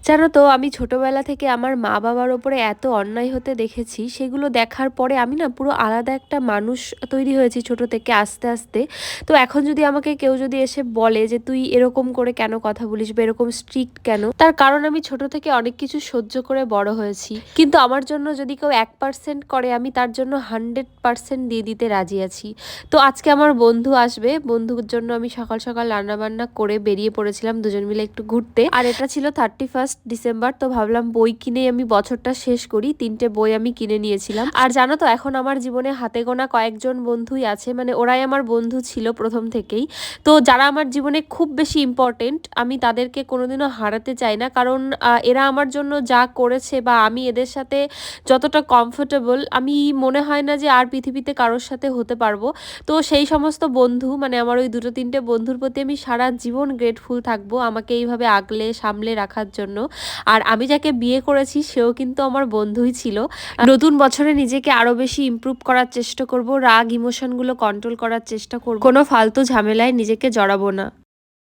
জানো তো আমি ছোটবেলা থেকে আমার মা বাবার ওপরে এত অন্যায় হতে দেখেছি, সেগুলো দেখার পরে আমি না পুরো আলাদা একটা মানুষ তৈরি হয়েছি ছোট থেকে আস্তে আস্তে। তো এখন যদি আমাকে কেউ যদি এসে বলে যে তুই এরকম করে কেন কথা বলিস বা এরকম স্ট্রিক্ট কেন, তার কারণ আমি ছোট থেকে অনেক কিছু সহ্য করে বড় হয়েছি। কিন্তু আমার জন্য যদি কেউ 1% করে, আমি তার জন্য 100% দিয়ে দিতে রাজি আছি। তো আজকে আমার বন্ধু আসবে, বন্ধুর জন্য আমি সকাল সকাল রান্না বান্না করে বেরিয়ে পড়েছিলাম দুজন মিলে একটু ঘুরতে। আর এটা ছিল 31 ডিসেম্বর, তো ভাবলাম বই কিনে আমি বছরটা শেষ করি। 3টে বই আমি কিনে নিয়েছিলাম। আর জানো তো এখন আমার জীবনে হাতে গোনা কয়েকজন বন্ধুই আছে, মানে ওরাই আমার বন্ধু ছিল প্রথম থেকেই। তো যারা আমার জীবনে খুব বেশি ইম্পর্টেন্ট, আমি তাদেরকে কোনোদিনও হারাতে চাই না, কারণ এরা আমার জন্য যা করেছে বা আমি এদের সাথে যতটা কমফোর্টেবল, আমি মনে হয় না যে আর পৃথিবীতে কারোর সাথে হতে পারবো। তো সেই সমস্ত বন্ধু, মানে আমার ওই 2-3টে বন্ধুর প্রতি আমি সারা জীবন গ্রেটফুল থাকবো, আমাকে এইভাবে আগলে সামলে রাখার জন্য। আর আমি যাকে বিয়ে করেছি সেও কিন্তু আমার বন্ধুই ছিল। নতুন বছরে নিজেকে আরো বেশি ইমপ্রুভ করার চেষ্টা করব, রাগ ইমোশনগুলো কন্ট্রোল করার চেষ্টা করব, কোনো ফালতু ঝামেলায় নিজেকে জড়াবো না।